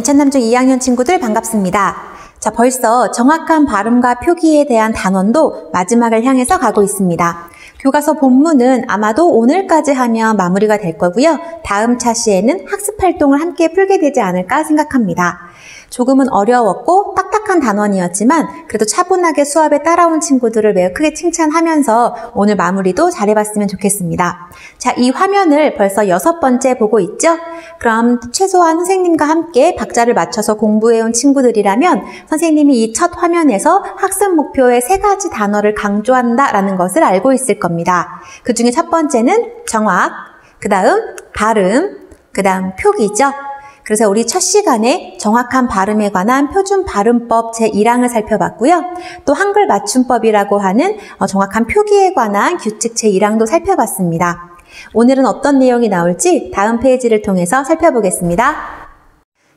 인천남중 2학년 친구들 반갑습니다. 자, 벌써 정확한 발음과 표기에 대한 단원도 마지막을 향해서 가고 있습니다. 교과서 본문은 아마도 오늘까지 하면 마무리가 될 거고요. 다음 차시에는 학습 활동을 함께 풀게 되지 않을까 생각합니다. 조금은 어려웠고 딱딱한 단원이었지만 그래도 차분하게 수업에 따라온 친구들을 매우 크게 칭찬하면서 오늘 마무리도 잘해봤으면 좋겠습니다. 자, 이 화면을 벌써 6번째 보고 있죠? 그럼 최소한 선생님과 함께 박자를 맞춰서 공부해온 친구들이라면 선생님이 이 첫 화면에서 학습 목표의 3가지 단어를 강조한다라는 것을 알고 있을 겁니다. 그 중에 첫 번째는 정확, 그 다음 발음, 그 다음 표기죠. 그래서 우리 첫 시간에 정확한 발음에 관한 표준 발음법 제1항을 살펴봤고요. 또 한글 맞춤법이라고 하는 정확한 표기에 관한 규칙 제1항도 살펴봤습니다. 오늘은 어떤 내용이 나올지 다음 페이지를 통해서 살펴보겠습니다.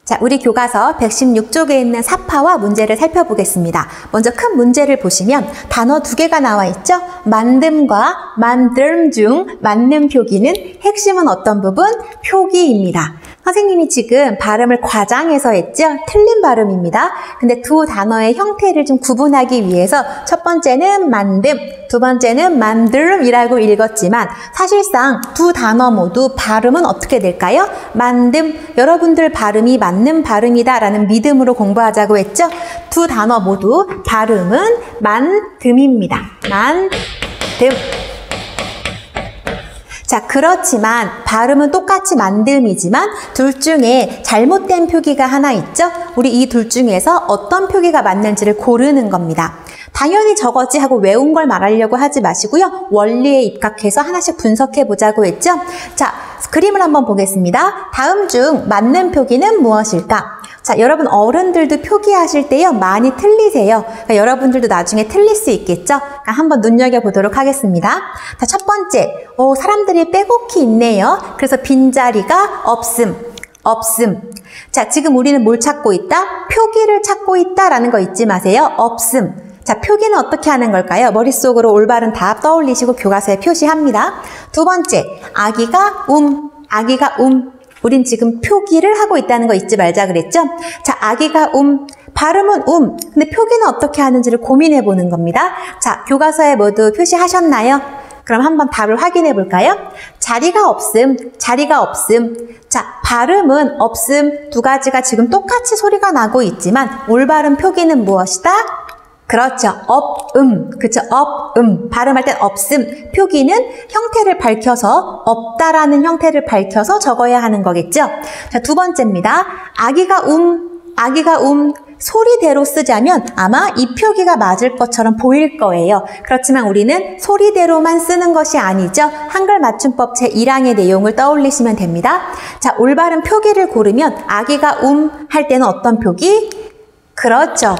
자, 우리 교과서 116쪽에 있는 사파와 문제를 살펴보겠습니다. 먼저 큰 문제를 보시면 단어 2개가 나와 있죠? 만듦과 만듦 중 맞는 표기는 핵심은 어떤 부분? 표기입니다. 선생님이 지금 발음을 과장해서 했죠? 틀린 발음입니다. 근데 두 단어의 형태를 좀 구분하기 위해서 첫 번째는 만듦, 두 번째는 만듦이라고 읽었지만 사실상 두 단어 모두 발음은 어떻게 될까요? 만듦, 여러분들 발음이 맞는 발음이다라는 믿음으로 공부하자고 했죠? 두 단어 모두 발음은 만듦입니다. 만듦. 자, 그렇지만 발음은 똑같이 만듦이지만 둘 중에 잘못된 표기가 하나 있죠? 우리 이 둘 중에서 어떤 표기가 맞는지를 고르는 겁니다. 당연히 저거지 하고 외운 걸 말하려고 하지 마시고요. 원리에 입각해서 하나씩 분석해 보자고 했죠? 자, 그림을 한번 보겠습니다. 다음 중 맞는 표기는 무엇일까? 자, 여러분 어른들도 표기하실 때요 많이 틀리세요. 그러니까 여러분들도 나중에 틀릴 수 있겠죠? 그러니까 한번 눈여겨보도록 하겠습니다. 자, 첫 번째, 사람들이 빼곡히 있네요. 그래서 빈자리가 없음. 자, 지금 우리는 뭘 찾고 있다? 표기를 찾고 있다라는 거 잊지 마세요. 없음. 자, 표기는 어떻게 하는 걸까요? 머릿속으로 올바른 답 떠올리시고 교과서에 표시합니다. 두 번째, 아기가 우린 지금 표기를 하고 있다는 거 잊지 말자 그랬죠? 자, 아기가 발음은 근데 표기는 어떻게 하는지를 고민해 보는 겁니다. 자, 교과서에 모두 표시하셨나요? 그럼 한번 답을 확인해 볼까요? 자리가 없음. 자, 발음은 없음. 두 가지가 지금 똑같이 소리가 나고 있지만 올바른 표기는 무엇이다? 그렇죠. 그쵸. 발음할 땐 없음. 표기는 형태를 밝혀서 없다라는 형태를 밝혀서 적어야 하는 거겠죠. 자, 두 번째입니다. 아기가 소리대로 쓰자면 아마 이 표기가 맞을 것처럼 보일 거예요. 그렇지만 우리는 소리대로만 쓰는 것이 아니죠. 한글 맞춤법 제1항의 내용을 떠올리시면 됩니다. 자, 올바른 표기를 고르면 아기가 할 때는 어떤 표기? 그렇죠.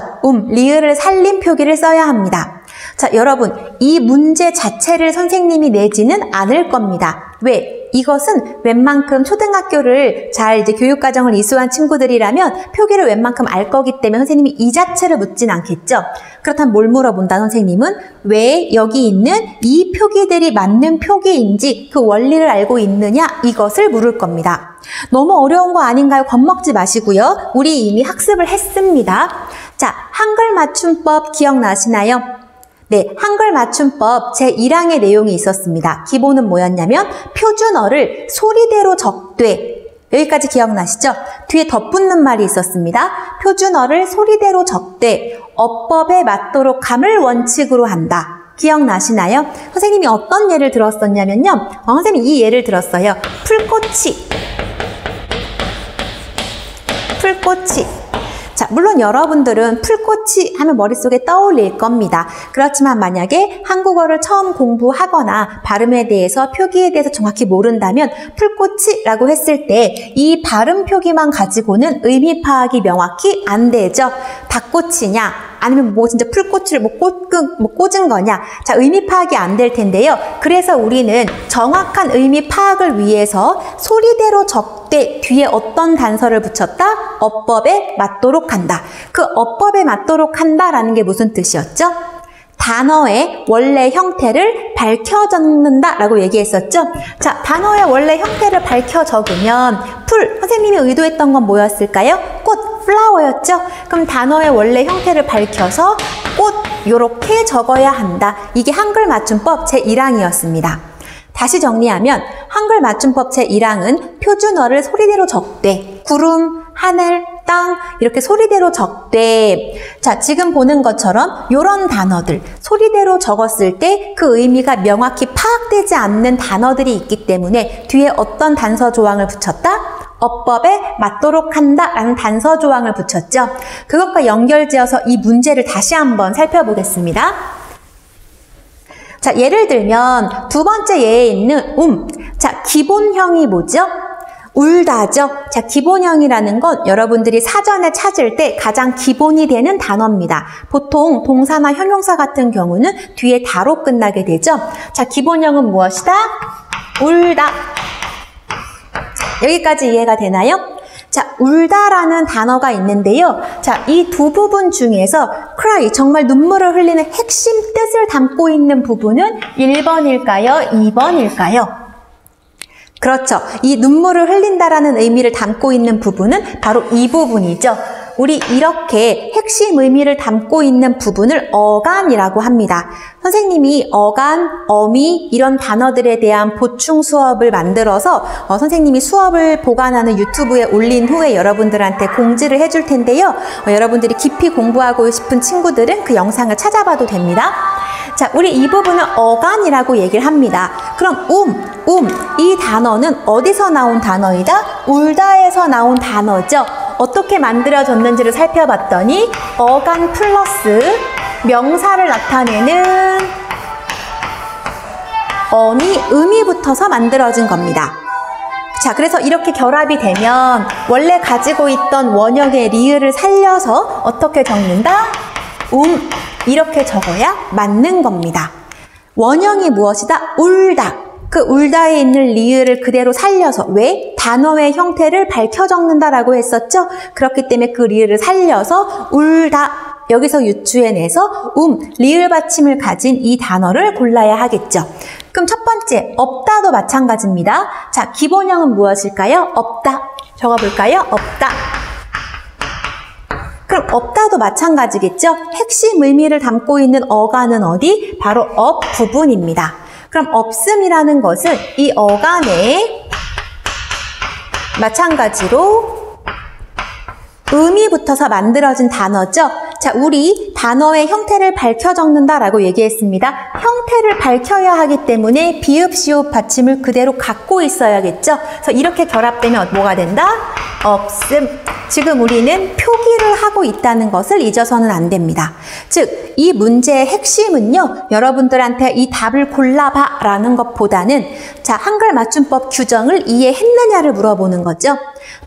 리을을 살린 표기를 써야 합니다. 자, 여러분, 이 문제 자체를 선생님이 내지는 않을 겁니다. 왜? 이것은 웬만큼 초등학교를 잘 교육과정을 이수한 친구들이라면 표기를 웬만큼 알 거기 때문에 선생님이 이 자체를 묻진 않겠죠. 그렇다면 뭘 물어본다 선생님은? 왜 여기 있는 이 표기들이 맞는 표기인지 그 원리를 알고 있느냐? 이것을 물을 겁니다. 너무 어려운 거 아닌가요? 겁먹지 마시고요. 우리 이미 학습을 했습니다. 자, 한글 맞춤법 기억나시나요? 네, 한글 맞춤법 제1항의 내용이 있었습니다. 기본은 뭐였냐면 표준어를 소리대로 적되, 여기까지 기억나시죠? 뒤에 덧붙는 말이 있었습니다. 표준어를 소리대로 적되 어법에 맞도록 함을 원칙으로 한다. 기억나시나요? 선생님이 어떤 예를 들었었냐면요. 선생님이 이 예를 들었어요. 풀꽃이. 자, 물론 여러분들은 풀꽃이 하면 머릿속에 떠올릴 겁니다. 그렇지만 만약에 한국어를 처음 공부하거나 발음에 대해서 표기에 대해서 정확히 모른다면 풀꽃이라고 했을 때 이 발음 표기만 가지고는 의미 파악이 명확히 안 되죠. 닭꽃이냐 아니면 진짜 풀꽃을 꽂은 거냐. 자, 의미 파악이 안 될 텐데요. 그래서 우리는 정확한 의미 파악을 위해서 소리대로 적되 뒤에 어떤 단서를 붙였다? 어법에 맞도록 한다. 그 어법에 맞도록 한다라는 게 무슨 뜻이었죠? 단어의 원래 형태를 밝혀 적는다라고 얘기했었죠. 자, 단어의 원래 형태를 밝혀 적으면 선생님이 의도했던 건 뭐였을까요? 꽃. flower였죠? 그럼 단어의 원래 형태를 밝혀서 꽃 요렇게 적어야 한다. 이게 한글 맞춤법 제1항이었습니다. 다시 정리하면 한글 맞춤법 제1항은 표준어를 소리대로 적되 구름, 하늘, 땅 이렇게 소리대로 적되 자 지금 보는 것처럼 이런 단어들 소리대로 적었을 때 그 의미가 명확히 파악되지 않는 단어들이 있기 때문에 뒤에 어떤 단서 조항을 붙였다? 어법에 맞도록 한다 라는 단서 조항을 붙였죠. 그것과 연결지어서 이 문제를 다시 한번 살펴보겠습니다. 자, 예를 들면 두 번째 예에 있는 자, 기본형이 뭐죠? 울다죠. 자, 기본형이라는 건 여러분들이 사전에 찾을 때 가장 기본이 되는 단어입니다. 보통 동사나 형용사 같은 경우는 뒤에 다로 끝나게 되죠. 자, 기본형은 무엇이다? 울다. 여기까지 이해가 되나요? 자, 울다라는 단어가 있는데요. 자, 이 두 부분 중에서 cry, 정말 눈물을 흘리는 핵심 뜻을 담고 있는 부분은 1번일까요? 2번일까요? 그렇죠. 이 눈물을 흘린다라는 의미를 담고 있는 부분은 바로 이 부분이죠. 우리 이렇게 핵심 의미를 담고 있는 부분을 어간이라고 합니다. 선생님이 어간, 어미 이런 단어들에 대한 보충 수업을 만들어서 선생님이 수업을 보관하는 유튜브에 올린 후에 여러분들한테 공지를 해줄 텐데요. 여러분들이 깊이 공부하고 싶은 친구들은 그 영상을 찾아봐도 됩니다. 자, 우리 이 부분은 어간이라고 얘기를 합니다. 그럼 이 단어는 어디서 나온 단어이다? 울다에서 나온 단어죠. 어떻게 만들어졌는지를 살펴봤더니 어간 플러스 명사를 나타내는 어미, 음이 붙어서 만들어진 겁니다. 자, 그래서 이렇게 결합이 되면 원래 가지고 있던 원형의 리을을 살려서 어떻게 적는다? 이렇게 적어야 맞는 겁니다. 원형이 무엇이다? 울다. 그 울다에 있는 리을을 그대로 살려서 왜? 단어의 형태를 밝혀 적는다라고 했었죠? 그렇기 때문에 그 리을을 살려서 울다. 여기서 유추해내서 리을 받침을 가진 이 단어를 골라야 하겠죠. 그럼 첫 번째, 없다도 마찬가지입니다. 자, 기본형은 무엇일까요? 없다. 적어볼까요? 없다. 그럼 없다도 마찬가지겠죠? 핵심 의미를 담고 있는 어간은 어디? 바로 업 부분입니다. 그럼 없음이라는 것은 이 어간에 마찬가지로 음이 붙어서 만들어진 단어죠. 자, 우리 단어의 형태를 밝혀 적는다라고 얘기했습니다. 형태를 밝혀야 하기 때문에 비읍, 시옷 받침을 그대로 갖고 있어야겠죠. 그래서 이렇게 결합되면 뭐가 된다? 없음. 지금 우리는 표기를 하고 있다는 것을 잊어서는 안 됩니다. 즉, 이 문제의 핵심은요, 여러분들한테 이 답을 골라봐 라는 것보다는 자, 한글 맞춤법 규정을 이해했느냐를 물어보는 거죠.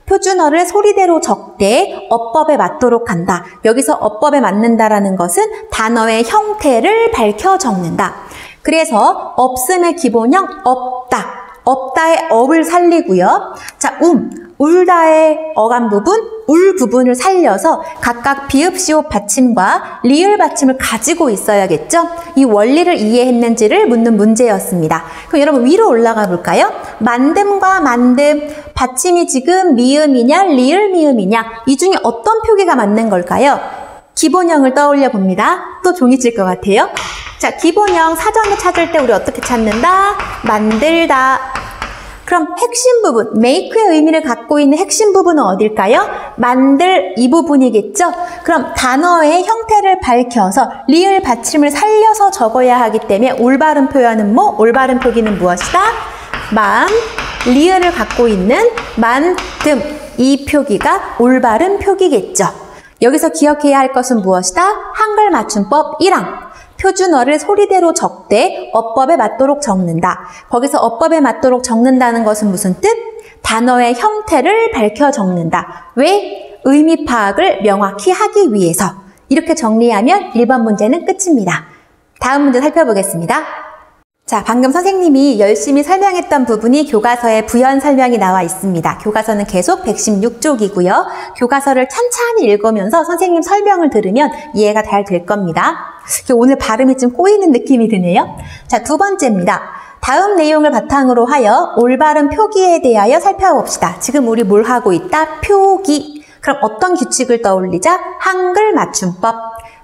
표준어를 소리대로 적되 어법에 맞도록 한다. 여기서 어법에 맞는다라는 것은 단어의 형태를 밝혀 적는다. 그래서 없음의 기본형 없다. 없다의 업을 살리고요. 자, 울다의 어간 부분, 울 부분을 살려서 각각 비읍, 시옷 받침과 리을 받침을 가지고 있어야겠죠? 이 원리를 이해했는지를 묻는 문제였습니다. 그럼 여러분 위로 올라가 볼까요? 만듦과 만듦, 받침이 지금 미음이냐, 리을 미음이냐, 이 중에 어떤 표기가 맞는 걸까요? 기본형을 떠올려 봅니다. 또 종이 칠 것 같아요. 자, 기본형 사전에 찾을 때 우리 어떻게 찾는다? 만들다. 그럼 핵심 부분, make의 의미를 갖고 있는 핵심 부분은 어딜까요? 만들 이 부분이겠죠? 그럼 단어의 형태를 밝혀서 리을 받침을 살려서 적어야 하기 때문에 올바른 표현은 뭐? 올바른 표기는 무엇이다? 리을을 갖고 있는 만듦 이 표기가 올바른 표기겠죠. 여기서 기억해야 할 것은 무엇이다? 한글 맞춤법 1항. 표준어를 소리대로 적되 어법에 맞도록 적는다. 거기서 어법에 맞도록 적는다는 것은 무슨 뜻? 단어의 형태를 밝혀 적는다. 왜? 의미 파악을 명확히 하기 위해서. 이렇게 정리하면 1번 문제는 끝입니다. 다음 문제 살펴보겠습니다. 자, 방금 선생님이 열심히 설명했던 부분이 교과서에 부연 설명이 나와 있습니다. 교과서는 계속 116쪽이고요. 교과서를 찬찬히 읽으면서 선생님 설명을 들으면 이해가 잘 될 겁니다. 오늘 발음이 좀 꼬이는 느낌이 드네요. 자, 두 번째입니다. 다음 내용을 바탕으로 하여 올바른 표기에 대하여 살펴봅시다. 지금 우리 뭘 하고 있다? 표기. 그럼 어떤 규칙을 떠올리자? 한글 맞춤법.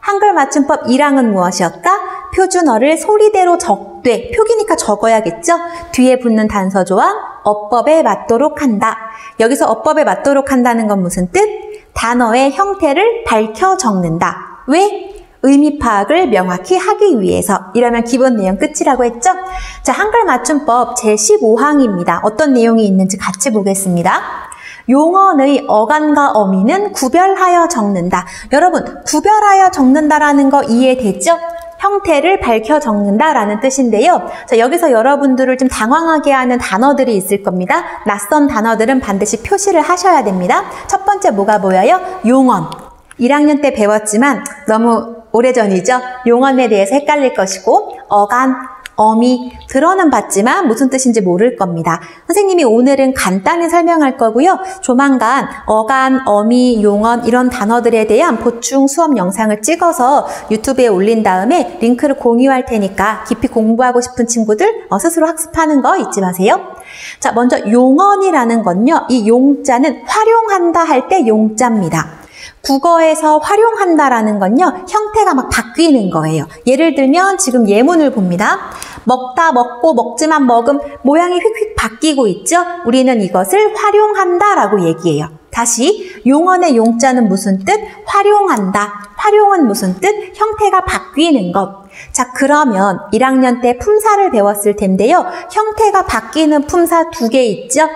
한글 맞춤법 1항은 무엇이었다? 표준어를 소리대로 적되, 표기니까 적어야겠죠? 뒤에 붙는 단서 조항, 어법에 맞도록 한다. 여기서 어법에 맞도록 한다는 건 무슨 뜻? 단어의 형태를 밝혀 적는다. 왜? 의미 파악을 명확히 하기 위해서. 이러면 기본 내용 끝이라고 했죠? 자, 한글 맞춤법 제15항입니다. 어떤 내용이 있는지 같이 보겠습니다. 용언의 어간과 어미는 구별하여 적는다. 여러분, 구별하여 적는다라는 거 이해됐죠? 형태를 밝혀 적는다라는 뜻인데요. 자, 여기서 여러분들을 좀 당황하게 하는 단어들이 있을 겁니다. 낯선 단어들은 반드시 표시를 하셔야 됩니다. 첫 번째 뭐가 보여요? 용언. 1학년 때 배웠지만 너무 오래전이죠? 용언에 대해서 헷갈릴 것이고, 어간, 어미, 들어는 봤지만 무슨 뜻인지 모를 겁니다. 선생님이 오늘은 간단히 설명할 거고요. 조만간 어간, 어미, 용언 이런 단어들에 대한 보충 수업 영상을 찍어서 유튜브에 올린 다음에 링크를 공유할 테니까 깊이 공부하고 싶은 친구들 스스로 학습하는 거 잊지 마세요. 자, 먼저 용언이라는 건요. 이 용자는 활용한다 할 때 용자입니다. 국어에서 활용한다라는 건요, 형태가 막 바뀌는 거예요. 예를 들면 지금 예문을 봅니다. 먹다, 먹고, 먹지만 먹음, 모양이 휙휙 바뀌고 있죠? 우리는 이것을 활용한다라고 얘기해요. 다시, 용언의 용자는 무슨 뜻? 활용한다. 활용은 무슨 뜻? 형태가 바뀌는 것. 자, 그러면 1학년 때 품사를 배웠을 텐데요. 형태가 바뀌는 품사 2개 있죠?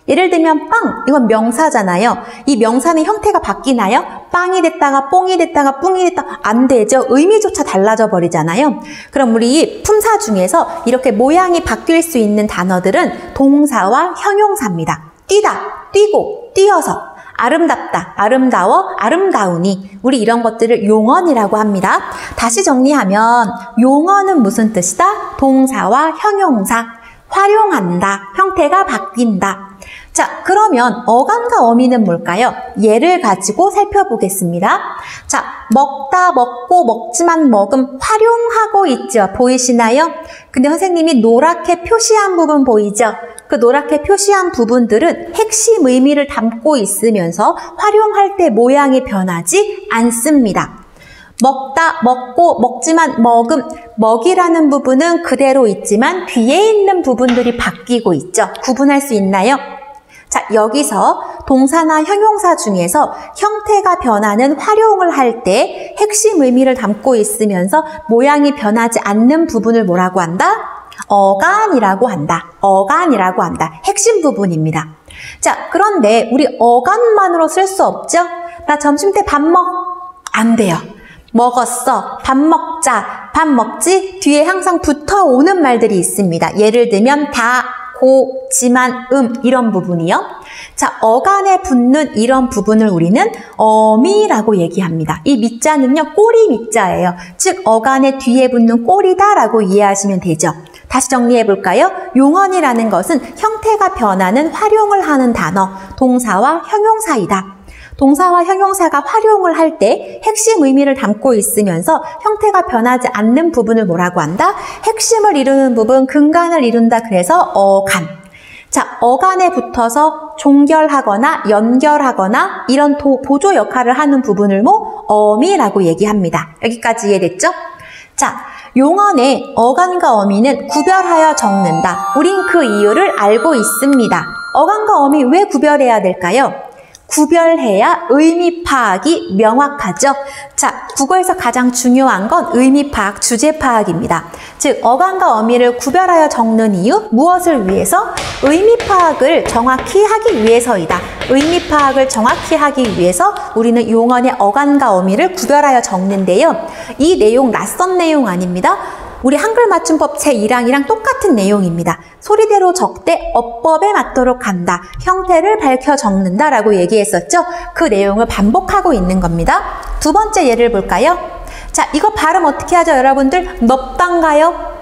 예를 들면 빵, 이건 명사잖아요. 이 명사는 형태가 바뀌나요? 빵이 됐다가 뽕이 됐다가 뿡이 됐다가 안 되죠. 의미조차 달라져 버리잖아요. 그럼 우리 품사 중에서 이렇게 모양이 바뀔 수 있는 단어들은 동사와 형용사입니다. 뛰다, 뛰고, 뛰어서. 아름답다, 아름다워, 아름다우니. 우리 이런 것들을 용언이라고 합니다. 다시 정리하면 용언은 무슨 뜻이다? 동사와 형용사. 활용한다, 형태가 바뀐다. 자, 그러면 어간과 어미는 뭘까요? 예를 가지고 살펴보겠습니다. 자, 먹다, 먹고, 먹지만 먹음, 활용하고 있죠. 보이시나요? 근데 선생님이 노랗게 표시한 부분 보이죠? 그 노랗게 표시한 부분들은 핵심 의미를 담고 있으면서 활용할 때 모양이 변하지 않습니다. 먹다, 먹고, 먹지만 먹음, 먹이라는 부분은 그대로 있지만 뒤에 있는 부분들이 바뀌고 있죠. 구분할 수 있나요? 자, 여기서 동사나 형용사 중에서 형태가 변하는 활용을 할 때 핵심 의미를 담고 있으면서 모양이 변하지 않는 부분을 뭐라고 한다? 어간이라고 한다. 어간이라고 한다. 핵심 부분입니다. 자, 그런데 우리 어간만으로 쓸 수 없죠? 나 점심 때 밥 먹? 안 돼요. 먹었어. 밥 먹자. 밥 먹지? 뒤에 항상 붙어오는 말들이 있습니다. 예를 들면 다, 고, 지만, 이런 부분이요. 자, 어간에 붙는 이런 부분을 우리는 어미라고 얘기합니다. 이 미자는요, 꼬리 미자예요. 즉, 어간의 뒤에 붙는 꼬리다라고 이해하시면 되죠. 다시 정리해 볼까요? 용언이라는 것은 형태가 변하는 활용을 하는 단어, 동사와 형용사이다. 동사와 형용사가 활용을 할 때 핵심 의미를 담고 있으면서 형태가 변하지 않는 부분을 뭐라고 한다? 핵심을 이루는 부분, 근간을 이룬다. 그래서 어간. 자, 어간에 붙어서 종결하거나 연결하거나 이런 보조 역할을 하는 부분을 어미라고 얘기합니다. 여기까지 이해됐죠? 자, 용언의 어간과 어미는 구별하여 적는다. 우린 그 이유를 알고 있습니다. 어간과 어미 왜 구별해야 될까요? 구별해야 의미 파악이 명확하죠. 자, 국어에서 가장 중요한 건 의미 파악, 주제 파악입니다. 즉, 어간과 어미를 구별하여 적는 이유, 무엇을 위해서? 의미 파악을 정확히 하기 위해서이다. 의미 파악을 정확히 하기 위해서 우리는 용언의 어간과 어미를 구별하여 적는데요. 이 내용 낯선 내용 아닙니다. 우리 한글 맞춤법 제1항이랑 똑같은 내용입니다. 소리대로 적되 어법에 맞도록 한다. 형태를 밝혀 적는다 라고 얘기했었죠. 그 내용을 반복하고 있는 겁니다. 두 번째 예를 볼까요? 자, 이거 발음 어떻게 하죠, 여러분들? 넓단가요?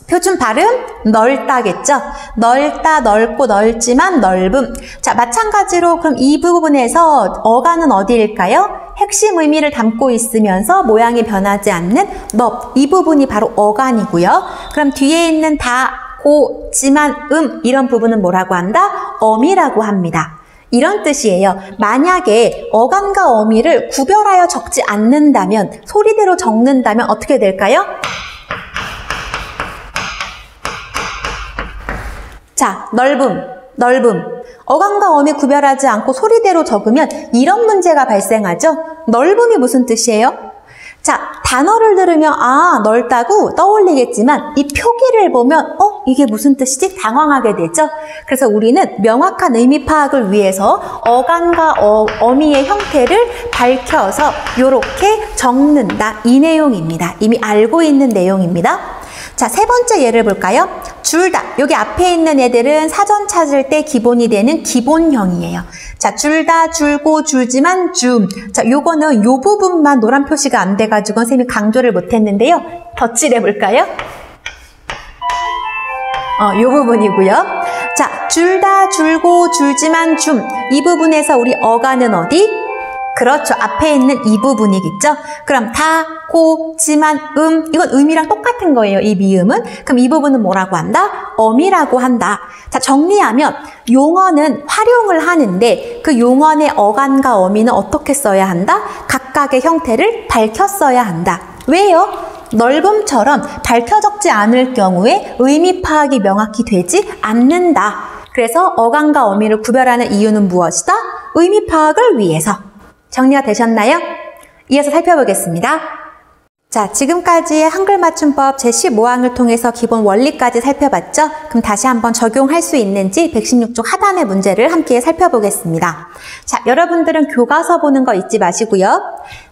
표준 발음 넓다겠죠? 넓다, 넓고, 넓지만 넓음. 자, 마찬가지로 그럼 이 부분에서 어간은 어디일까요? 핵심 의미를 담고 있으면서 모양이 변하지 않는 넓. 이 부분이 바로 어간이고요. 그럼 뒤에 있는 다, 고, 지만, 이런 부분은 뭐라고 한다? 어미라고 합니다. 이런 뜻이에요. 만약에 어간과 어미를 구별하여 적지 않는다면, 소리대로 적는다면 어떻게 될까요? 자, 넓음. 어간과 어미 구별하지 않고 소리대로 적으면 이런 문제가 발생하죠. 넓음이 무슨 뜻이에요? 자, 단어를 들으면 넓다고 떠올리겠지만 이 표기를 보면 이게 무슨 뜻이지? 당황하게 되죠. 그래서 우리는 명확한 의미 파악을 위해서 어간과 어미의 형태를 밝혀서 이렇게 적는다. 이 내용입니다. 이미 알고 있는 내용입니다. 자, 세 번째 예를 볼까요? 줄다. 여기 앞에 있는 애들은 사전 찾을 때 기본이 되는 기본형이에요. 자, 줄다, 줄고, 줄지만, 줌. 자, 요거는 요 부분만 노란 표시가 안 돼가지고 선생님이 강조를 못했는데요. 덧칠해 볼까요? 요 부분이고요. 자, 줄다, 줄고, 줄지만, 줌. 이 부분에서 우리 어간은 어디? 그렇죠. 앞에 있는 이 부분이겠죠. 그럼 다, 고, 지만, 이건 음이랑 똑같은 거예요. 이 미음은. 그럼 이 부분은 뭐라고 한다? 어미라고 한다. 자, 정리하면 용어는 활용을 하는데 그 용어의 어간과 어미는 어떻게 써야 한다? 각각의 형태를 밝혀 써야 한다. 왜요? 넓음처럼 밝혀 적지 않을 경우에 의미 파악이 명확히 되지 않는다. 그래서 어간과 어미를 구별하는 이유는 무엇이다? 의미 파악을 위해서. 정리가 되셨나요? 이어서 살펴보겠습니다. 자, 지금까지 한글 맞춤법 제15항을 통해서 기본 원리까지 살펴봤죠? 그럼 다시 한번 적용할 수 있는지 116쪽 하단의 문제를 함께 살펴보겠습니다. 자, 여러분들은 교과서 보는 거 잊지 마시고요.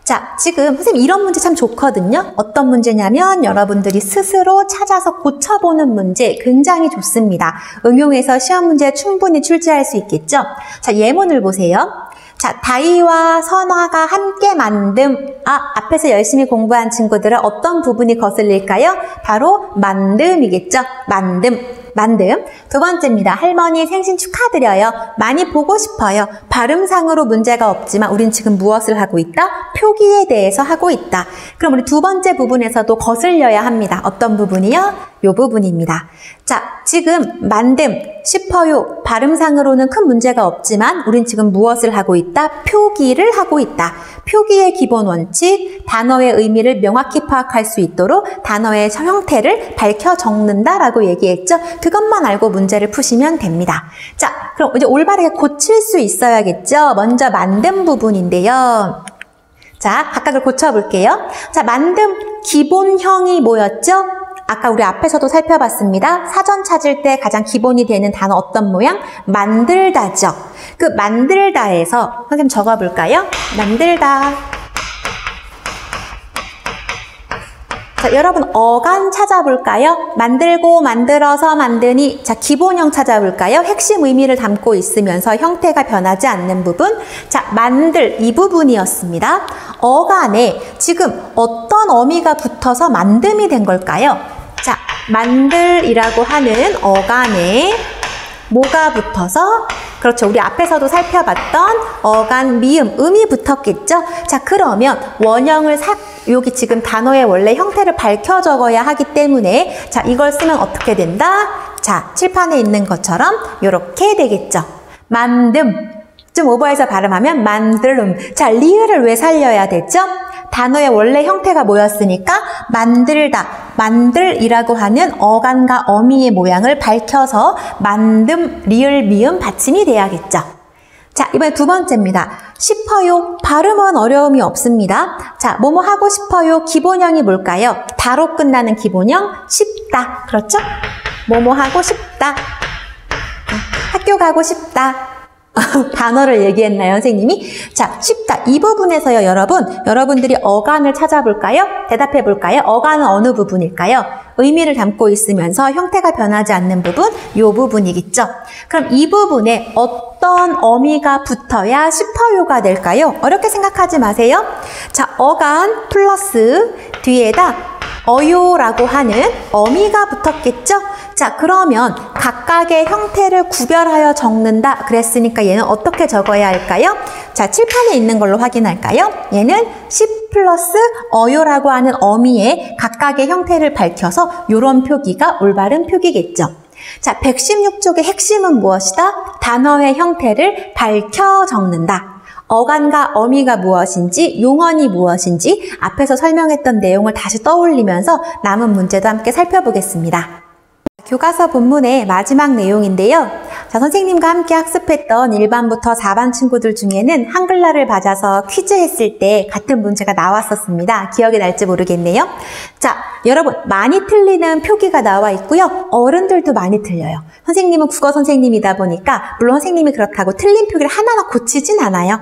자, 지금 선생님 이런 문제 참 좋거든요. 어떤 문제냐면 여러분들이 스스로 찾아서 고쳐보는 문제 굉장히 좋습니다. 응용해서 시험 문제 충분히 출제할 수 있겠죠? 자, 예문을 보세요. 자, 다이와 선화가 함께 만듦. 앞에서 열심히 공부한 친구들은 어떤 부분이 거슬릴까요? 바로 만듦이겠죠? 만듦. 두 번째입니다. 할머니 생신 축하드려요. 많이 보고 싶어요. 발음상으로 문제가 없지만 우린 지금 무엇을 하고 있다? 표기에 대해서 하고 있다. 그럼 우리 두 번째 부분에서도 거슬려야 합니다. 어떤 부분이요? 요 부분입니다. 자, 지금 만듦, 싶어요. 발음상으로는 큰 문제가 없지만 우린 지금 무엇을 하고 있다? 표기를 하고 있다. 표기의 기본 원칙, 단어의 의미를 명확히 파악할 수 있도록 단어의 형태를 밝혀 적는다라고 얘기했죠. 그것만 알고 문제를 푸시면 됩니다. 자, 그럼 이제 올바르게 고칠 수 있어야겠죠. 먼저 만듦 부분인데요. 자, 각각을 고쳐볼게요. 자, 만듦 기본형이 뭐였죠? 아까 우리 앞에서도 살펴봤습니다. 사전 찾을 때 가장 기본이 되는 단어 어떤 모양? 만들다죠. 그 만들다에서 선생님 적어볼까요? 만들다. 자, 여러분 어간 찾아볼까요? 만들고, 만들어서, 만드니. 자, 기본형 찾아볼까요? 핵심 의미를 담고 있으면서 형태가 변하지 않는 부분. 자, 만들 이 부분이었습니다. 어간에 지금 어떤 어미가 붙어서 만듦이 된 걸까요? 자, 만들이라고 하는 어간에 뭐가 붙어서? 그렇죠. 우리 앞에서도 살펴봤던 어간, 미음, 음이 붙었겠죠? 자, 그러면 원형을 여기 지금 단어의 원래 형태를 밝혀 적어야 하기 때문에 자, 이걸 쓰면 어떻게 된다? 자, 칠판에 있는 것처럼 이렇게 되겠죠. 만듦. 좀 오버해서 발음하면 만들음. 자, 리을을 왜 살려야 되죠? 단어의 원래 형태가 뭐였으니까 만들다, 만들이라고 하는 어간과 어미의 모양을 밝혀서 만듦, 리을, 미음, 받침이 돼야겠죠. 자, 이번에 두 번째입니다. 싶어요. 발음은 어려움이 없습니다. 자, 뭐뭐 하고 싶어요. 기본형이 뭘까요? 다로 끝나는 기본형, 싶다. 그렇죠? 뭐뭐 하고 싶다. 학교 가고 싶다. 단어를 얘기했나요, 선생님이? 자, 쉽다. 이 부분에서요, 여러분들이 어간을 찾아볼까요? 대답해 볼까요? 어간은 어느 부분일까요? 의미를 담고 있으면서 형태가 변하지 않는 부분, 요 부분이겠죠? 그럼 이 부분에 어떤 어미가 붙어야 싶어요가 될까요? 어렵게 생각하지 마세요. 자, 어간 플러스 뒤에다 어요라고 하는 어미가 붙었겠죠? 자, 그러면 각각의 형태를 구별하여 적는다 그랬으니까 얘는 어떻게 적어야 할까요? 자, 칠판에 있는 걸로 확인할까요? 얘는 10 플러스 어요라고 하는 어미의 각각의 형태를 밝혀서 이런 표기가 올바른 표기겠죠. 자, 116쪽의 핵심은 무엇이다? 단어의 형태를 밝혀 적는다. 어간과 어미가 무엇인지, 용언이 무엇인지 앞에서 설명했던 내용을 다시 떠올리면서 남은 문제도 함께 살펴보겠습니다. 교과서 본문의 마지막 내용인데요. 자, 선생님과 함께 학습했던 1반부터 4반 친구들 중에는 한글날을 맞아서 퀴즈 했을 때 같은 문제가 나왔었습니다. 기억이 날지 모르겠네요. 자, 여러분 많이 틀리는 표기가 나와 있고요. 어른들도 많이 틀려요. 선생님은 국어 선생님이다 보니까 물론 선생님이 그렇다고 틀린 표기를 하나하나 고치진 않아요.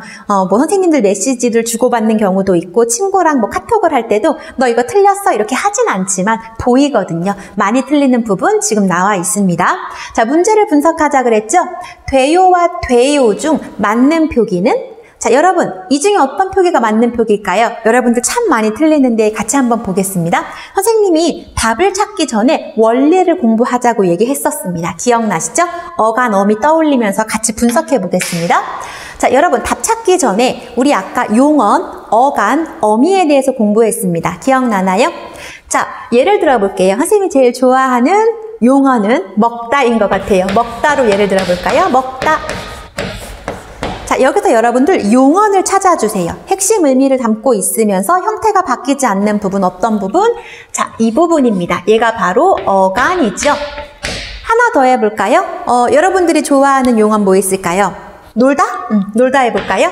뭐 선생님들 메시지를 주고받는 경우도 있고 친구랑 뭐 카톡을 할 때도 너 이거 틀렸어 이렇게 하진 않지만 보이거든요. 많이 틀리는 부분 지금 나와 있습니다. 자, 문제를 분석하자 그랬죠? 돼요와 돼요 중 맞는 표기는? 자, 여러분 이 중에 어떤 표기가 맞는 표기일까요? 여러분들 참 많이 틀리는데 같이 한번 보겠습니다. 선생님이 답을 찾기 전에 원리를 공부하자고 얘기했었습니다. 기억나시죠? 어간, 어미 떠올리면서 같이 분석해 보겠습니다. 자, 여러분 답 찾기 전에 우리 아까 용언, 어간, 어미에 대해서 공부했습니다. 기억나나요? 자, 예를 들어 볼게요. 선생님이 제일 좋아하는 용언은 먹다인 것 같아요. 먹다로 예를 들어 볼까요? 먹다. 자, 여기서 여러분들 용언을 찾아주세요. 핵심 의미를 담고 있으면서 형태가 바뀌지 않는 부분 어떤 부분? 자, 이 부분입니다. 얘가 바로 어간이죠. 하나 더 해볼까요? 여러분들이 좋아하는 용언 뭐 있을까요? 놀다? 놀다 해볼까요?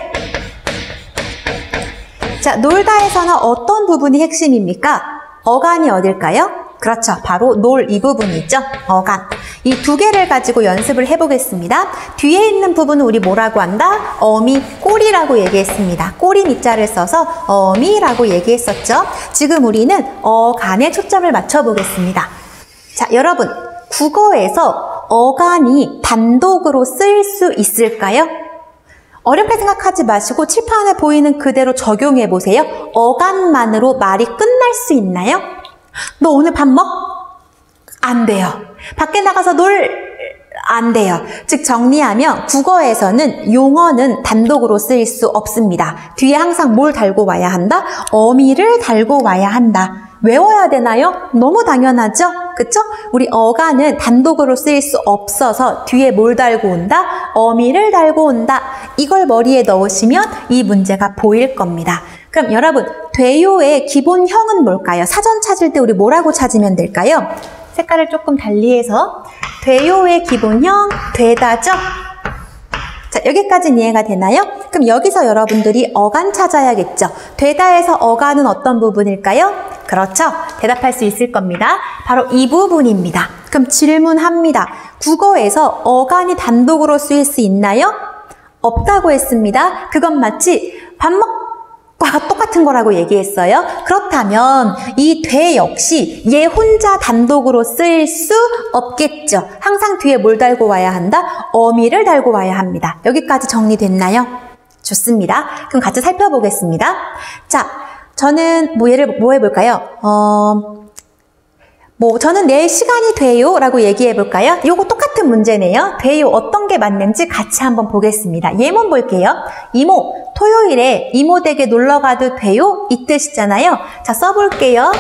자, 놀다에서는 어떤 부분이 핵심입니까? 어간이 어딜까요? 그렇죠. 바로 놀 이 부분이 있죠. 어간. 이 두 개를 가지고 연습을 해보겠습니다. 뒤에 있는 부분은 우리 뭐라고 한다? 어미, 꼬리라고 얘기했습니다. 꼬리 밑자를 써서 어미라고 얘기했었죠. 지금 우리는 어간에 초점을 맞춰보겠습니다. 자, 여러분 국어에서 어간이 단독으로 쓰일 수 있을까요? 어렵게 생각하지 마시고 칠판에 보이는 그대로 적용해 보세요. 어간만으로 말이 끝날 수 있나요? 너 오늘 밥 먹? 안 돼요. 밖에 나가서 놀? 안 돼요. 즉 정리하면 국어에서는 용어는 단독으로 쓰일 수 없습니다. 뒤에 항상 뭘 달고 와야 한다? 어미를 달고 와야 한다. 외워야 되나요? 너무 당연하죠? 그쵸? 우리 어간은 단독으로 쓰일 수 없어서 뒤에 뭘 달고 온다? 어미를 달고 온다. 이걸 머리에 넣으시면 이 문제가 보일 겁니다. 그럼 여러분, 돼요의 기본형은 뭘까요? 사전 찾을 때 우리 뭐라고 찾으면 될까요? 색깔을 조금 달리해서 돼요의 기본형, 되다죠? 자, 여기까지는 이해가 되나요? 그럼 여기서 여러분들이 어간 찾아야겠죠? 되다에서 어간은 어떤 부분일까요? 그렇죠. 대답할 수 있을 겁니다. 바로 이 부분입니다. 그럼 질문합니다. 국어에서 어간이 단독으로 쓰일 수 있나요? 없다고 했습니다. 그건 마치 밥 먹과가 똑같은 거라고 얘기했어요. 그렇다면 이 돼 역시 얘 혼자 단독으로 쓰일 수 없겠죠. 항상 뒤에 뭘 달고 와야 한다? 어미를 달고 와야 합니다. 여기까지 정리됐나요? 좋습니다. 그럼 같이 살펴보겠습니다. 자, 저는 뭐 해볼까요? 저는 내일 시간이 돼요 라고 얘기해 볼까요? 이거 똑같은 문제네요. 돼요 어떤 게 맞는지 같이 한번 보겠습니다. 예문 볼게요. 이모, 토요일에 이모 댁에 놀러 가도 돼요? 이 뜻이잖아요. 자, 써볼게요.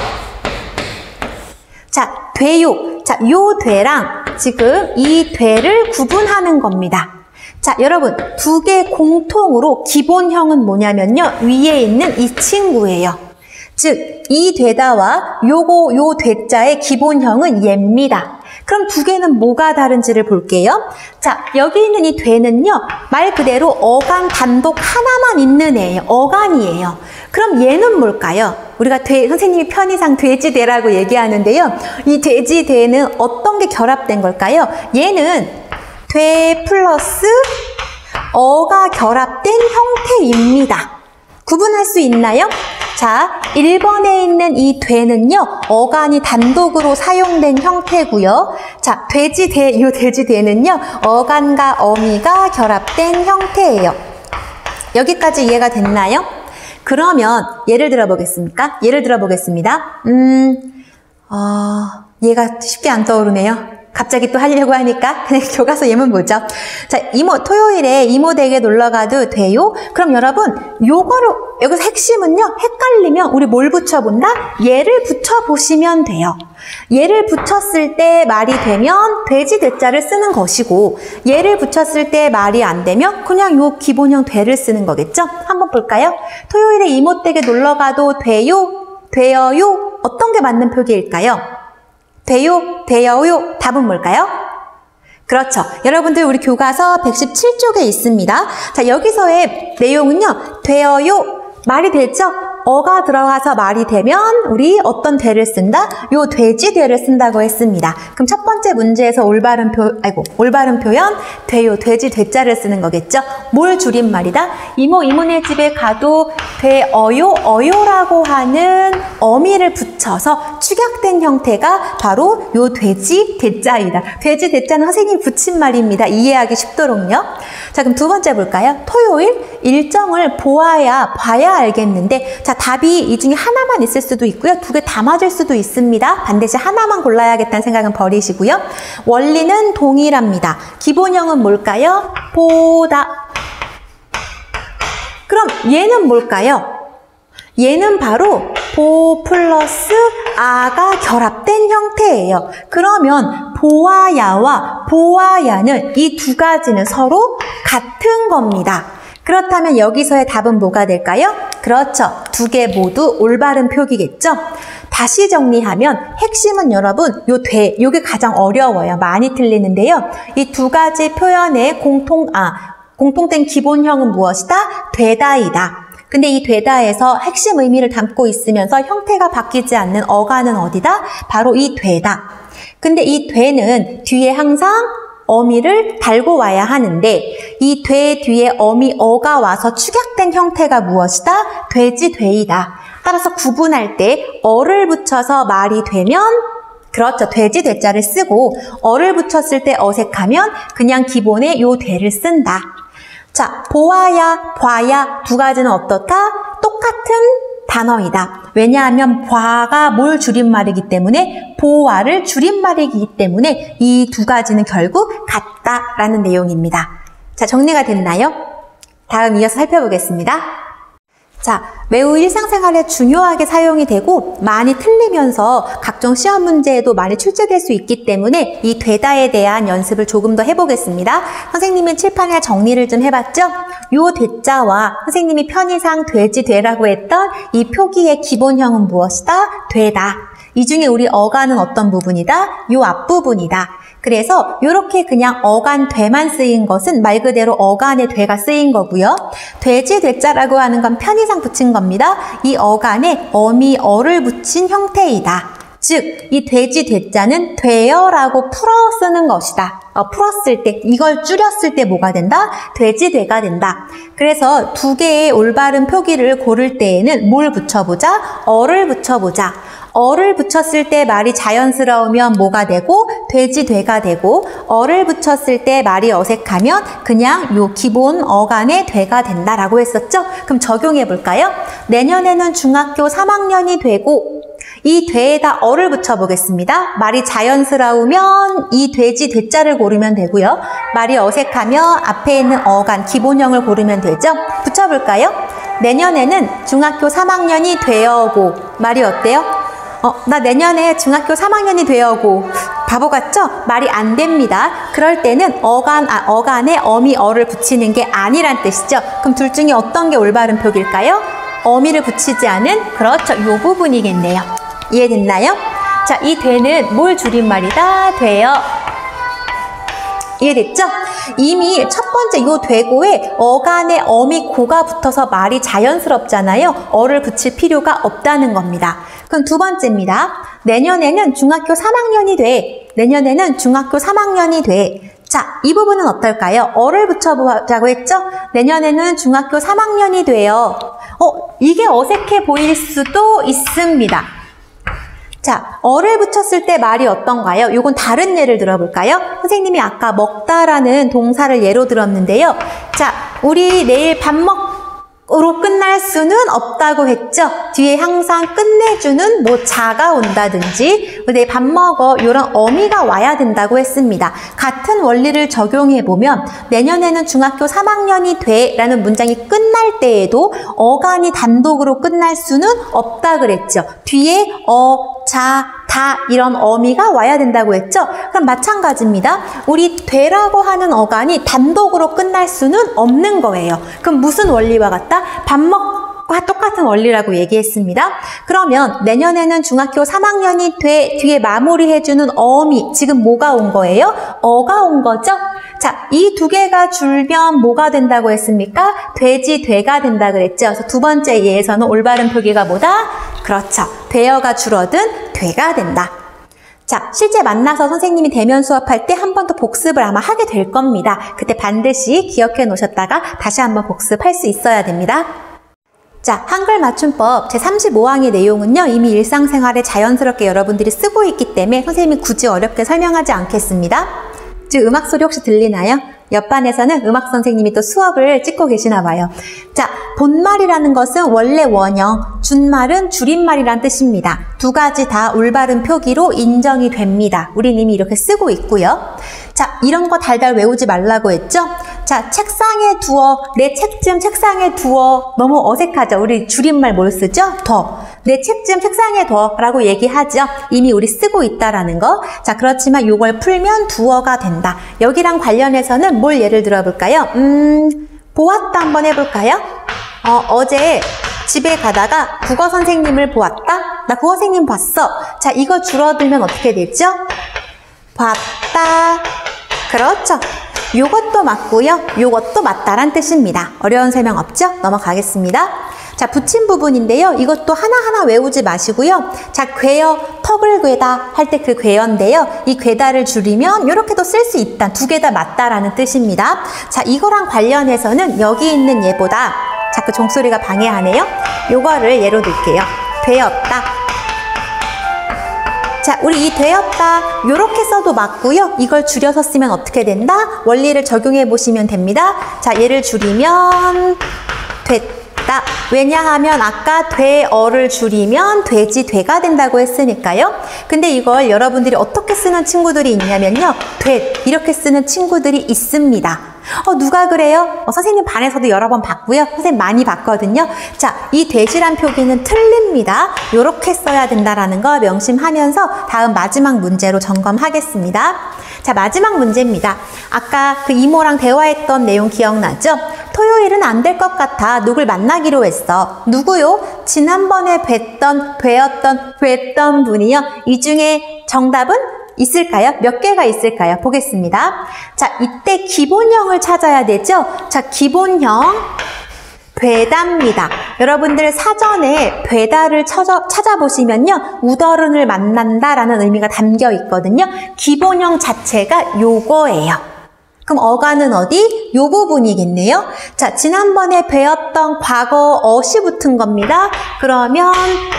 자, 돼요. 자, 요 돼랑 지금 이 돼를 구분하는 겁니다. 자, 여러분 두 개 공통으로 기본형은 뭐냐면요. 위에 있는 이 친구예요. 즉, 이 되다와 요 되자의 기본형은 얘입니다. 그럼 두 개는 뭐가 다른지를 볼게요. 자, 여기 있는 이 되는요, 말 그대로 어간 단독 하나만 있는 애예요. 어간이에요. 그럼 얘는 뭘까요? 우리가 선생님이 편의상 돼지돼라고 얘기하는데요. 이 돼지돼는 어떤 게 결합된 걸까요? 얘는 돼 플러스 어가 결합된 형태입니다. 구분할 수 있나요? 자, 1번에 있는 이 돼는요, 어간이 단독으로 사용된 형태고요. 자, 요 돼지돼는요, 어간과 어미가 결합된 형태예요. 여기까지 이해가 됐나요? 그러면 예를 들어 보겠습니다. 얘가 쉽게 안 떠오르네요. 갑자기 또 하려고 하니까 그냥 교과서 예문 보죠. 자, 토요일에 이모 댁에 놀러 가도 돼요? 그럼 여러분, 요거를, 여기서 핵심은요, 헷갈리면 우리 뭘 붙여본다? 얘를 붙여보시면 돼요. 얘를 붙였을 때 말이 되면 돼지 돼자를 쓰는 것이고, 얘를 붙였을 때 말이 안 되면 그냥 요 기본형 돼를 쓰는 거겠죠? 한번 볼까요? 토요일에 이모 댁에 놀러 가도 돼요? 되어요? 어떤 게 맞는 표기일까요? 돼요? 되어요? 답은 뭘까요? 그렇죠. 여러분들 우리 교과서 117쪽에 있습니다. 자, 여기서의 내용은요. 되어요. 말이 되죠? 어가 들어가서 말이 되면 우리 어떤 돼를 쓴다? 요 돼지 돼를 쓴다고 했습니다. 그럼 첫 번째 문제에서 올바른 표현 돼요. 돼지 돼자를 쓰는 거겠죠? 뭘 줄임말이다? 이모 이모네 집에 가도 돼어요 어요라고 하는 어미를 붙여서 축약된 형태가 바로 요 돼지 돼자이다. 돼지 돼자는 선생님이 붙인 말입니다. 이해하기 쉽도록요. 자, 그럼 두 번째 볼까요? 토요일 일정을 봐야 알겠는데, 자, 답이 이 중에 하나만 있을 수도 있고요. 두 개 다 맞을 수도 있습니다. 반드시 하나만 골라야겠다는 생각은 버리시고요. 원리는 동일합니다. 기본형은 뭘까요? 보다. 그럼 얘는 뭘까요? 얘는 바로 보 플러스 아가 결합된 형태예요. 그러면 보와 야는 이 두 가지는 서로 같은 겁니다. 그렇다면 여기서의 답은 뭐가 될까요? 그렇죠. 두 개 모두 올바른 표기겠죠? 다시 정리하면 핵심은 여러분, 요게 가장 어려워요. 많이 틀리는데요. 이 두 가지 표현의 공통된 기본형은 무엇이다? 되다이다. 근데 이 되다에서 핵심 의미를 담고 있으면서 형태가 바뀌지 않는 어가는 어디다? 바로 이 되다. 근데 이 되는 뒤에 항상 어미를 달고 와야 하는데, 이 돼 뒤에 어미 어가 와서 축약된 형태가 무엇이다? 돼지 돼이다. 따라서 구분할 때 어를 붙여서 말이 되면, 그렇죠, 돼지 돼자를 쓰고, 어를 붙였을 때 어색하면 그냥 기본에 요 돼를 쓴다. 자, 보아야, 봐야 두 가지는 어떻다? 똑같은 단어이다. 왜냐하면 봐가 뭘 줄임말이기 때문에, 보아를 줄임말이기 때문에 이 두 가지는 결국 같다라는 내용입니다. 자, 정리가 됐나요? 다음 이어서 살펴보겠습니다. 자, 매우 일상생활에 중요하게 사용이 되고 많이 틀리면서 각종 시험 문제에도 많이 출제될 수 있기 때문에 이 되다에 대한 연습을 조금 더 해보겠습니다. 선생님이 칠판에 정리를 좀 해봤죠? 요 되자와 선생님이 편의상 돼지 되라고 했던 이 표기의 기본형은 무엇이다? 되다. 이 중에 우리 어간은 어떤 부분이다? 요 앞부분이다. 그래서 이렇게 그냥 어간 되만 쓰인 것은 말 그대로 어간에 되가 쓰인 거고요. 돼지 돼자라고 하는 건 편의상 붙인 겁니다. 이 어간에 어미 어를 붙인 형태이다. 즉, 이 돼지 돼자는 되어라고 풀어 쓰는 것이다. 풀었을 때, 이걸 줄였을 때 뭐가 된다? 돼지 돼가 된다. 그래서 두 개의 올바른 표기를 고를 때에는 뭘 붙여보자? 어를 붙여보자. 어를 붙였을 때 말이 자연스러우면 뭐가 되고 돼지 돼가 되고, 어를 붙였을 때 말이 어색하면 그냥 요 기본 어간의 돼가 된다라고 했었죠? 그럼 적용해 볼까요? 내년에는 중학교 3학년이 되고, 이 돼에다 어를 붙여보겠습니다. 말이 자연스러우면 이 돼지 돼자를 고르면 되고요. 말이 어색하면 앞에 있는 어간 기본형을 고르면 되죠? 붙여볼까요? 내년에는 중학교 3학년이 되어고, 말이 어때요? 나 내년에 중학교 3학년이 되어고. 바보 같죠? 말이 안 됩니다. 그럴 때는 어간에 어미 어를 붙이는 게 아니란 뜻이죠. 그럼 둘 중에 어떤 게 올바른 표기일까요? 어미를 붙이지 않은, 그렇죠, 요 부분이겠네요. 이해됐나요? 자, 이 되는 뭘 줄임말이다? 되어. 이해됐죠? 이미 첫 번째 요 되고에 어간에 어미 고가 붙어서 말이 자연스럽잖아요. 어를 붙일 필요가 없다는 겁니다. 그럼 두 번째입니다. 내년에는 중학교 3학년이 돼. 내년에는 중학교 3학년이 돼. 자, 이 부분은 어떨까요? 어를 붙여보자고 했죠? 내년에는 중학교 3학년이 돼요. 이게 어색해 보일 수도 있습니다. 자, 어를 붙였을 때 말이 어떤가요? 요건 다른 예를 들어볼까요? 선생님이 아까 먹다라는 동사를 예로 들었는데요. 자, 우리 내일 밥 으로 끝날 수는 없다고 했죠. 뒤에 항상 끝내주는 뭐 자가 온다든지 내 밥 먹어 이런 어미가 와야 된다고 했습니다. 같은 원리를 적용해보면 내년에는 중학교 3학년이 돼 라는 문장이 끝날 때에도 어간이 단독으로 끝날 수는 없다 그랬죠. 뒤에 자, 다 이런 어미가 와야 된다고 했죠. 그럼 마찬가지입니다. 우리 되라고 하는 어간이 단독으로 끝날 수는 없는 거예요. 그럼 무슨 원리와 같다? 밥 먹과 똑같은 원리라고 얘기했습니다. 그러면 내년에는 중학교 3학년이 돼 뒤에 마무리해주는 어미, 지금 뭐가 온 거예요? 어가 온 거죠? 자, 이 두 개가 줄면 뭐가 된다고 했습니까? 돼지, 돼가 된다 그랬죠. 그래서 두 번째 예에서는 올바른 표기가 뭐다? 그렇죠. 되어가 줄어든 돼가 된다. 자, 실제 만나서 선생님이 대면 수업할 때 한 번 더 복습을 아마 하게 될 겁니다. 그때 반드시 기억해 놓으셨다가 다시 한번 복습할 수 있어야 됩니다. 자, 한글 맞춤법 제35항의 내용은요, 이미 일상생활에 자연스럽게 여러분들이 쓰고 있기 때문에 선생님이 굳이 어렵게 설명하지 않겠습니다. 지금 음악 소리 혹시 들리나요? 옆반에서는 음악 선생님이 또 수업을 찍고 계시나 봐요. 자, 본말이라는 것은 원래 원형, 준말은 줄임말이란 뜻입니다. 두 가지 다 올바른 표기로 인정이 됩니다. 우린 이미 이렇게 쓰고 있고요. 자, 이런 거 달달 외우지 말라고 했죠? 자, 책상에 두어, 내 책 좀 책상에 두어. 너무 어색하죠? 우리 줄임말 뭘 쓰죠? 더. 내 책 좀 책상에 둬 라고 얘기하죠. 이미 우리 쓰고 있다라는 거. 자, 그렇지만 이걸 풀면 두어가 된다. 여기랑 관련해서는 뭘 예를 들어볼까요? 보았다 한번 해볼까요? 어제 집에 가다가 국어 선생님을 보았다? 나 국어 선생님 봤어. 자, 이거 줄어들면 어떻게 되죠? 봤다. 그렇죠. 요것도 맞고요. 요것도 맞다란 뜻입니다. 어려운 설명 없죠? 넘어가겠습니다. 자, 붙인 부분인데요. 이것도 하나하나 외우지 마시고요. 자, 괴어, 턱을 괴다 할 때 그 괴어인데요. 이 괴다를 줄이면 이렇게도 쓸 수 있다. 두 개 다 맞다라는 뜻입니다. 자, 이거랑 관련해서는 여기 있는 예보다 자꾸 종소리가 방해하네요. 요거를 예로 들게요. 되었다. 자, 우리 이 되었다 요렇게 써도 맞고요. 이걸 줄여서 쓰면 어떻게 된다? 원리를 적용해 보시면 됩니다. 자, 얘를 줄이면 됐다. 왜냐하면 아까 되어를 줄이면 돼지, 돼가 된다고 했으니까요. 근데 이걸 여러분들이 어떻게 쓰는 친구들이 있냐면요. 돼, 이렇게 쓰는 친구들이 있습니다. 누가 그래요? 선생님 반에서도 여러 번 봤고요. 선생님 많이 봤거든요. 자, 이 돼지란 표기는 틀립니다. 요렇게 써야 된다라는 거 명심하면서 다음 마지막 문제로 점검하겠습니다. 자, 마지막 문제입니다. 아까 그 이모랑 대화했던 내용 기억나죠? 토요일은 안 될 것 같아. 누굴 만나기로 했어. 누구요? 지난번에 뵀던 분이요. 이 중에 정답은 있을까요? 몇 개가 있을까요? 보겠습니다. 자, 이때 기본형을 찾아야 되죠? 자, 기본형 되다입니다. 여러분들 사전에 되다를 찾아보시면요. 우더른을 만난다라는 의미가 담겨 있거든요. 기본형 자체가 요거예요. 그럼 어간은 어디? 요 부분이겠네요. 자, 지난번에 배웠던 과거 어시 붙은 겁니다. 그러면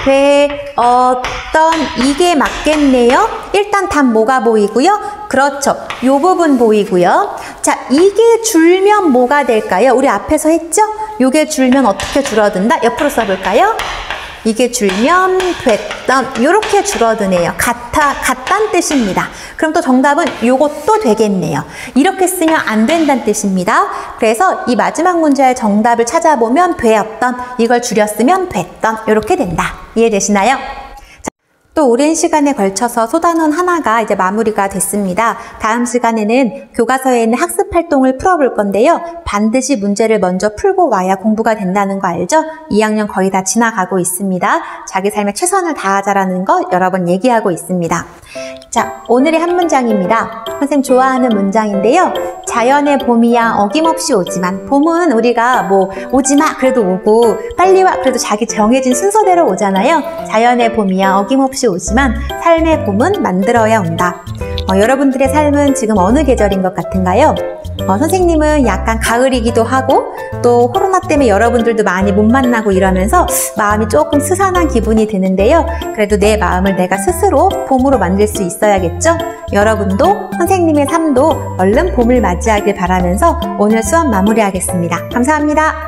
배웠던 이게 맞겠네요. 일단 답 뭐가 보이고요? 그렇죠. 요 부분 보이고요. 자, 이게 줄면 뭐가 될까요? 우리 앞에서 했죠? 요게 줄면 어떻게 줄어든다? 옆으로 써볼까요? 이게 줄면 됐던 요렇게 줄어드네요. 같단 뜻입니다. 그럼 또 정답은 요것도 되겠네요. 이렇게 쓰면 안 된다는 뜻입니다. 그래서 이 마지막 문제의 정답을 찾아보면 되었던, 이걸 줄였으면 됐던 요렇게 된다. 이해되시나요? 또 오랜 시간에 걸쳐서 소단원 하나가 이제 마무리가 됐습니다. 다음 시간에는 교과서에 있는 학습 활동을 풀어볼 건데요. 반드시 문제를 먼저 풀고 와야 공부가 된다는 거 알죠? 2학년 거의 다 지나가고 있습니다. 자기 삶에 최선을 다하자라는 거 여러 번 얘기하고 있습니다. 자, 오늘의 한 문장입니다. 선생님 좋아하는 문장인데요. 자연의 봄이야 어김없이 오지만, 봄은 우리가 뭐 오지마 그래도 오고 빨리 와 그래도 자기 정해진 순서대로 오잖아요. 자연의 봄이야 어김없이 오지만 삶의 봄은 만들어야 온다. 여러분들의 삶은 지금 어느 계절인 것 같은가요? 선생님은 약간 가을이기도 하고 또 코로나 때문에 여러분들도 많이 못 만나고 이러면서 마음이 조금 스산한 기분이 드는데요. 그래도 내 마음을 내가 스스로 봄으로 만들 수 있어야겠죠? 여러분도 선생님의 삶도 얼른 봄을 맞이하길 바라면서 오늘 수업 마무리하겠습니다. 감사합니다.